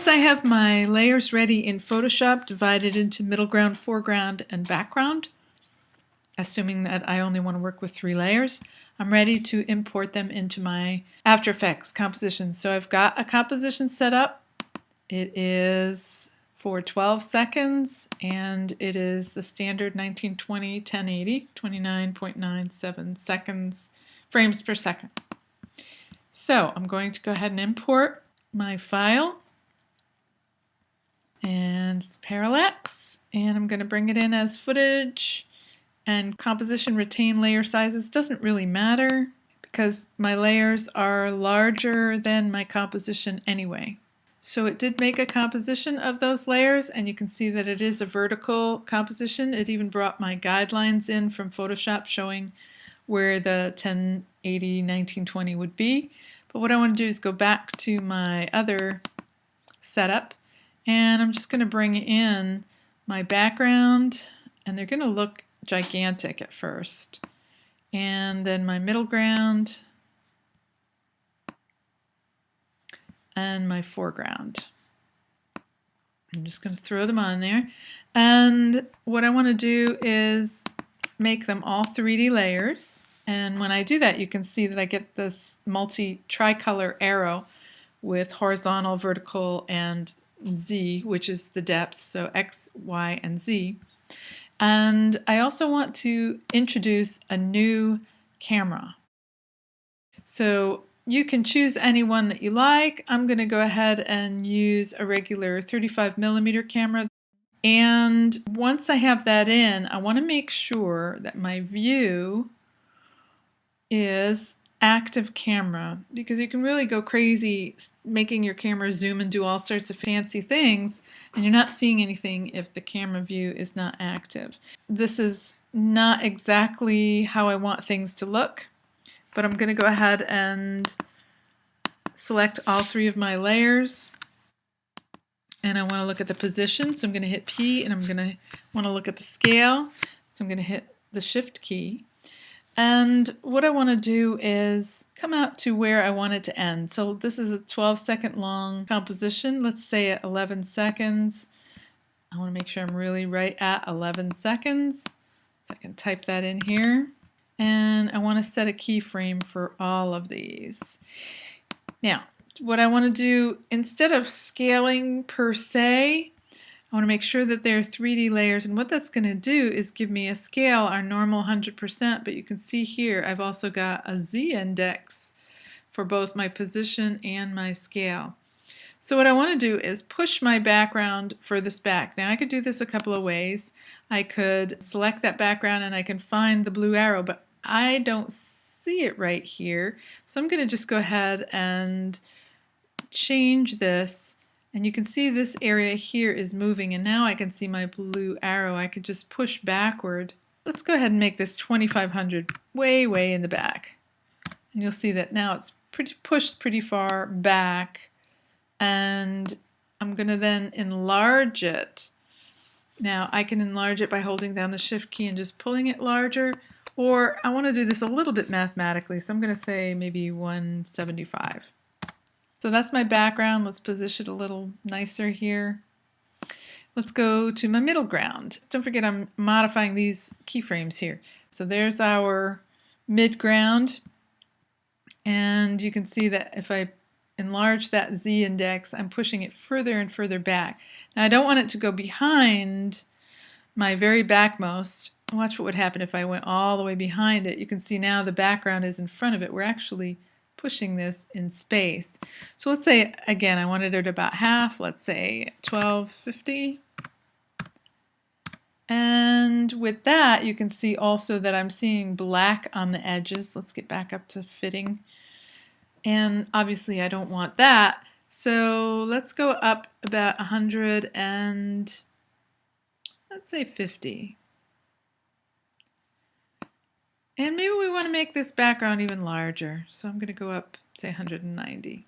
I have my layers ready in Photoshop, divided into middle ground, foreground, and background, assuming that I only want to work with 3 layers, I'm ready to import them into my After Effects composition. So I've got a composition set up. It is for 12 seconds, and it is the standard 1920 1080, 29.97 seconds, frames per second. So I'm going to go ahead and import my file and Parallax, and I'm going to bring it in as footage. And composition retain layer sizes doesn't really matter because my layers are larger than my composition anyway. So it did make a composition of those layers, and you can see that it is a vertical composition. It even brought my guidelines in from Photoshop showing where the 1080 1920 would be. But what I want to do is go back to my other setup, and I'm just going to bring in my background, and they're going to look gigantic at first, and then my middle ground and my foreground. I'm just going to throw them on there, and what I want to do is make them all 3D layers. And when I do that, you can see that I get this multi-tricolor arrow with horizontal, vertical, and Z, which is the depth, so X, Y, and Z. And I also want to introduce a new camera. So you can choose any one that you like. I'm going to go ahead and use a regular 35mm camera. And once I have that in, I want to make sure that my view is active camera, because you can really go crazy making your camera zoom and do all sorts of fancy things, and you're not seeing anything if the camera view is not active. This is not exactly how I want things to look, but I'm going to go ahead and select all 3 of my layers, and I want to look at the position, so I'm going to hit P, and I'm going to want to look at the scale, so I'm going to hit the Shift key. And what I want to do is come out to where I want it to end. So this is a 12-second long composition. Let's say at 11 seconds. I want to make sure I'm really right at 11 seconds. So I can type that in here. And I want to set a keyframe for all of these. Now, what I want to do, instead of scaling per se, I want to make sure that they're 3D layers, and what that's going to do is give me a scale, our normal 100%, but you can see here I've also got a Z index for both my position and my scale. So what I want to do is push my background furthest back. Now I could do this a couple of ways. I could select that background and I can find the blue arrow, but I don't see it right here. So I'm going to just go ahead and change this. And you can see this area here is moving, and now I can see my blue arrow. I could just push backward. Let's go ahead and make this 2500 way in the back. And you'll see that now it's pushed pretty far back. And I'm going to then enlarge it. Now I can enlarge it by holding down the Shift key and just pulling it larger. Or I want to do this a little bit mathematically, so I'm going to say maybe 175. So that's my background. Let's position it a little nicer here. Let's go to my middle ground. Don't forget I'm modifying these keyframes here. So there's our mid ground, and you can see that if I enlarge that Z index, I'm pushing it further and further back. Now I don't want it to go behind my very backmost. Watch what would happen if I went all the way behind it. You can see now the background is in front of it. We're actually pushing this in space. So let's say, again, I wanted it about half. Let's say 1250. And with that, you can see also that I'm seeing black on the edges. Let's get back up to fitting. And obviously I don't want that. So let's go up about 100 and let's say 50. And maybe we want to make this background even larger. So I'm going to go up, say 190,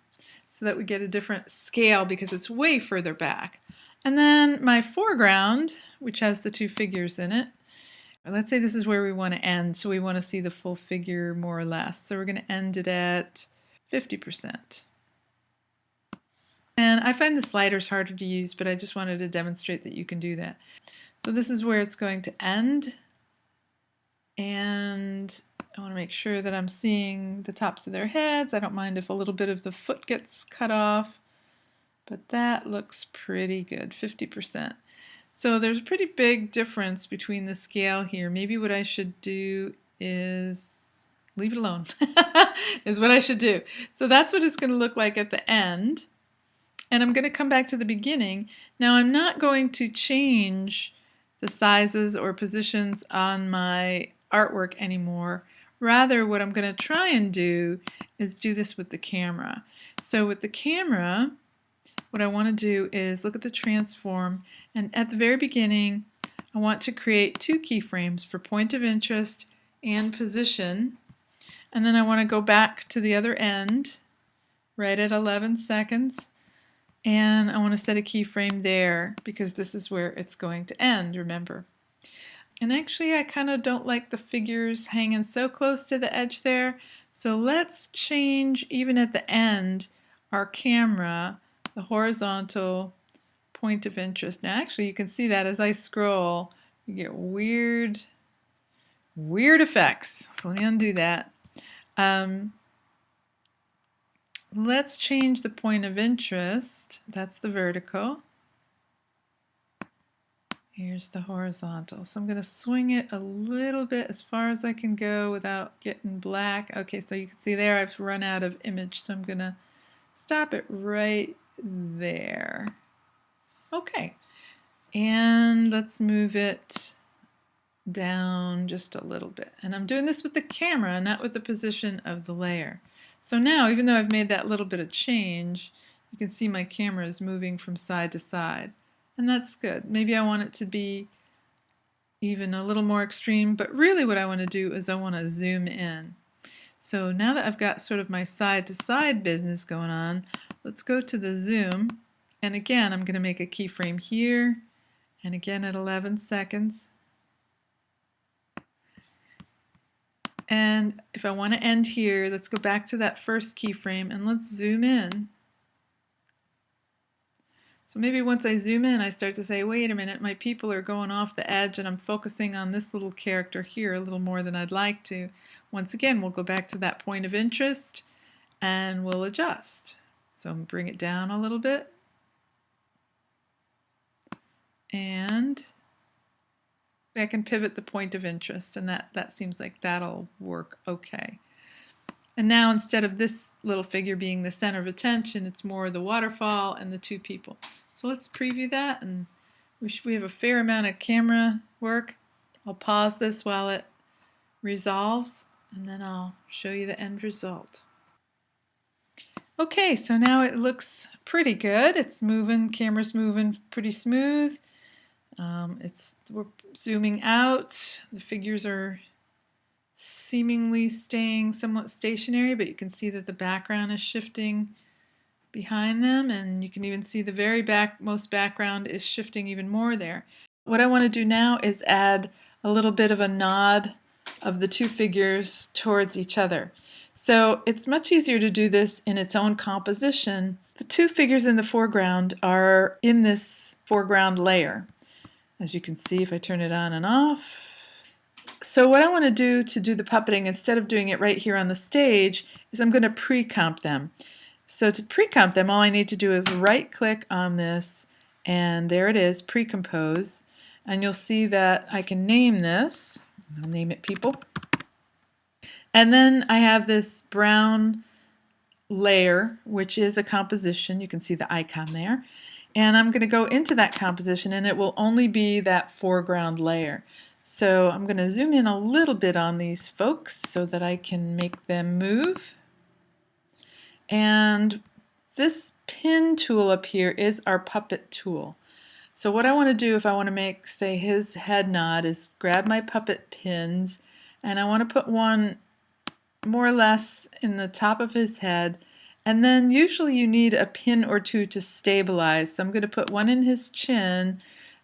so that we get a different scale because it's way further back. And then my foreground, which has the 2 figures in it, let's say this is where we want to end. So we want to see the full figure more or less. So we're going to end it at 50%. And I find the sliders harder to use, but I just wanted to demonstrate that you can do that. So this is where it's going to end. And I want to make sure that I'm seeing the tops of their heads. I don't mind if a little bit of the foot gets cut off, but that looks pretty good, 50%. So there's a pretty big difference between the scale here. Maybe what I should do is leave it alone, is what I should do. So that's what it's going to look like at the end. And I'm going to come back to the beginning. Now I'm not going to change the sizes or positions on my artwork anymore. Rather, what I'm going to try and do is do this with the camera. So with the camera, what I want to do is look at the transform, and at the very beginning I want to create 2 keyframes for point of interest and position, and then I want to go back to the other end right at 11 seconds, and I want to set a keyframe there because this is where it's going to end, remember. And actually I kind of don't like the figures hanging so close to the edge there, so let's change, even at the end, our camera, the horizontal point of interest. Now actually you can see that as I scroll you get weird effects. So let me undo that. Let's change the point of interest. That's the vertical. Here's the horizontal. So I'm going to swing it a little bit as far as I can go without getting black. Okay, so you can see there I've run out of image, so I'm going to stop it right there. Okay, and let's move it down just a little bit. And I'm doing this with the camera, not with the position of the layer. So now, even though I've made that little bit of change, you can see my camera is moving from side to side. And that's good. Maybe I want it to be even a little more extreme, but really what I want to do is I want to zoom in. So now that I've got sort of my side to side business going on, let's go to the zoom. And again, I'm going to make a keyframe here, and again at 11 seconds. And if I want to end here, let's go back to that first keyframe and let's zoom in. So maybe once I zoom in, I start to say, wait a minute, my people are going off the edge and I'm focusing on this little character here a little more than I'd like to. Once again, we'll go back to that point of interest and we'll adjust. So bring it down a little bit. And I can pivot the point of interest, and that seems like that'll work okay. And now instead of this little figure being the center of attention, it's more the waterfall and the 2 people. So let's preview that, and we have a fair amount of camera work. I'll pause this while it resolves, and then I'll show you the end result. Okay, so now it looks pretty good. It's moving, camera's moving pretty smooth. We're zooming out. The figures are seemingly staying somewhat stationary, but you can see that the background is shifting behind them, and you can even see the very most background is shifting even more there. What I want to do now is add a little bit of a nod of the 2 figures towards each other. So it's much easier to do this in its own composition. The 2 figures in the foreground are in this foreground layer. As you can see, if I turn it on and off. So what I want to do the puppeting, instead of doing it right here on the stage, is I'm going to pre-comp them. So to pre-comp them, all I need to do is right-click on this, and there it is, pre-compose. And you'll see that I can name this. I'll name it People. And then I have this brown layer, which is a composition. You can see the icon there. And I'm going to go into that composition, and it will only be that foreground layer. So I'm going to zoom in a little bit on these folks so that I can make them move. And this pin tool up here is our puppet tool. So what I want to do if I want to make, say, his head nod is grab my puppet pins, and I want to put one more or less in the top of his head. And then usually you need a pin or 2 to stabilize. So I'm going to put one in his chin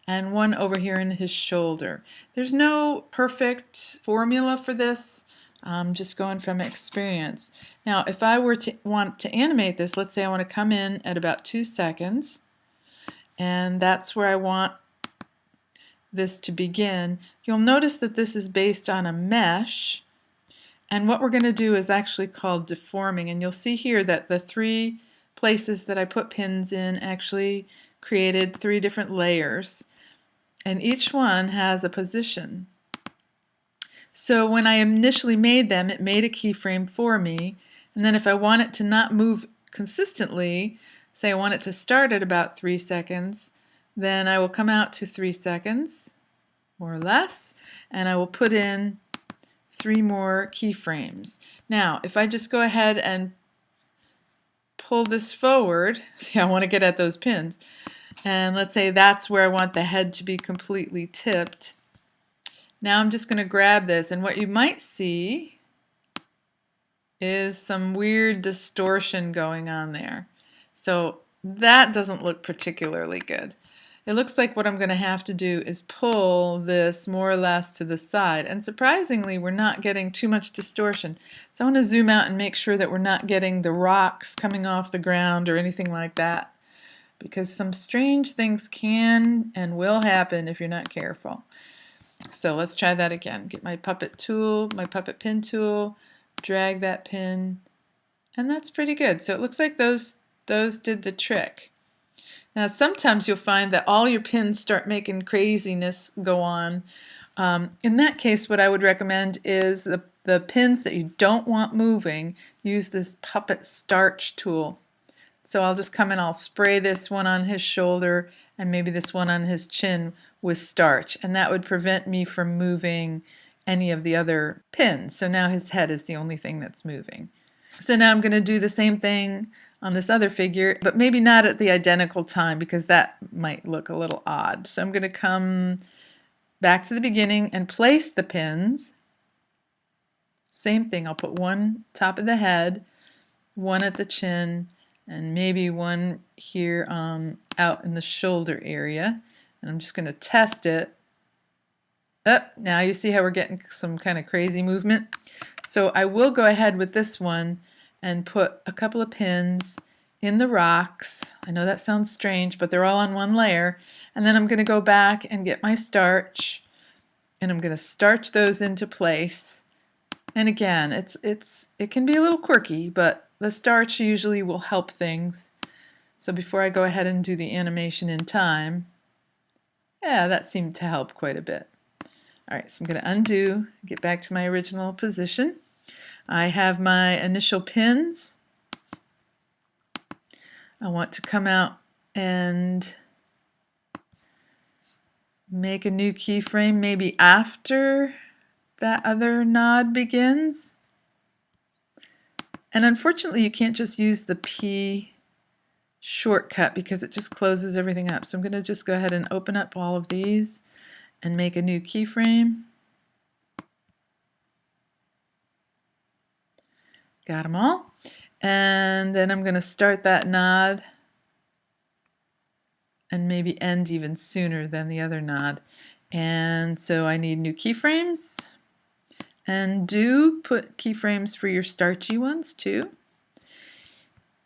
and one over here in his shoulder. There's no perfect formula for this. I'm just going from experience. Now, if I were to want to animate this, let's say I want to come in at about 2 seconds, and that's where I want this to begin. You'll notice that this is based on a mesh, and what we're going to do is actually called deforming, and you'll see here that the 3 places that I put pins in actually created 3 different layers, and each one has a position. So when I initially made them, it made a keyframe for me, and then if I want it to not move consistently, say I want it to start at about 3 seconds, then I will come out to 3 seconds, more or less, and I will put in 3 more keyframes. Now, if I just go ahead and pull this forward, see, I want to get at those pins, and let's say that's where I want the head to be completely tipped. Now I'm just going to grab this, and what you might see is some weird distortion going on there. So that doesn't look particularly good. It looks like what I'm going to have to do is pull this more or less to the side, and surprisingly we're not getting too much distortion. So I want to zoom out and make sure that we're not getting the rocks coming off the ground or anything like that, because some strange things can and will happen if you're not careful. So let's try that again. Get my puppet tool, my puppet pin tool, drag that pin, and that's pretty good. So it looks like those did the trick. Now sometimes you'll find that all your pins start making craziness go on. In that case, what I would recommend is the pins that you don't want moving, use this puppet starch tool. So I'll just come and I'll spray this one on his shoulder and maybe this one on his chin with starch, and that would prevent me from moving any of the other pins. So now his head is the only thing that's moving. So now I'm going to do the same thing on this other figure, but maybe not at the identical time because that might look a little odd. So I'm going to come back to the beginning and place the pins. Same thing, I'll put one top of the head, one at the chin, and maybe one here out in the shoulder area. And I'm just going to test it. Now you see how we're getting some kind of crazy movement. So I will go ahead with this one and put a couple of pins in the rocks. I know that sounds strange, but they're all on one layer. And then I'm going to go back and get my starch, and I'm going to starch those into place. And again, it can be a little quirky, but the starch usually will help things. So before I go ahead and do the animation in time, yeah, that seemed to help quite a bit. All right, so I'm going to undo, get back to my original position. I have my initial pins. I want to come out and make a new keyframe maybe after that other nod begins. And unfortunately, you can't just use the P shortcut because it just closes everything up. So I'm going to just go ahead and open up all of these and make a new keyframe. Got them all. And then I'm going to start that nod and maybe end even sooner than the other nod. And so I need new keyframes. And do put keyframes for your starchy ones too.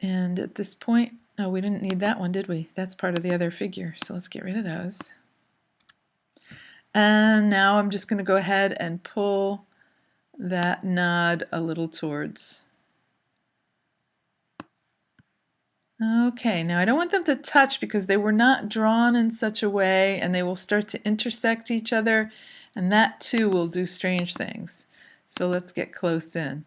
And at this point, oh, we didn't need that one, did we? That's part of the other figure, so let's get rid of those. And now I'm just going to go ahead and pull that nod a little towards. Okay, now I don't want them to touch because they were not drawn in such a way, and they will start to intersect each other, and that too will do strange things. So let's get close in.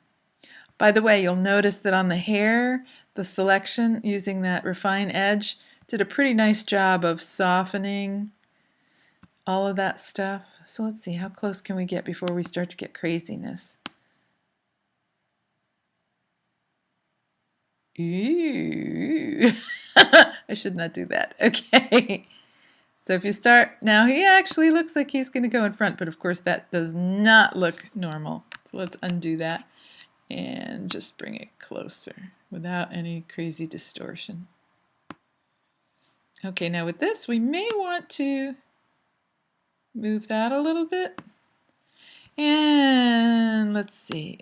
By the way, you'll notice that on the hair, the selection using that refine edge did a pretty nice job of softening all of that stuff. So let's see, how close can we get before we start to get craziness? Ooh. I should not do that. Okay. So if you start, now he actually looks like he's going to go in front, but of course that does not look normal. So let's undo that and just bring it closer without any crazy distortion. Okay, now with this, we may want to move that a little bit. And let's see.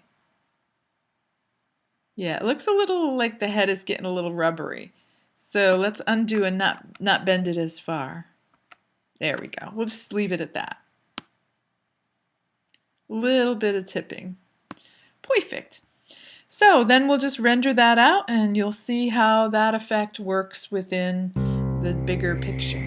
Yeah, it looks a little like the head is getting a little rubbery. So let's undo and not bend it as far. There we go. We'll just leave it at that. Little bit of tipping. Perfect. So then we'll just render that out and you'll see how that effect works within the bigger picture.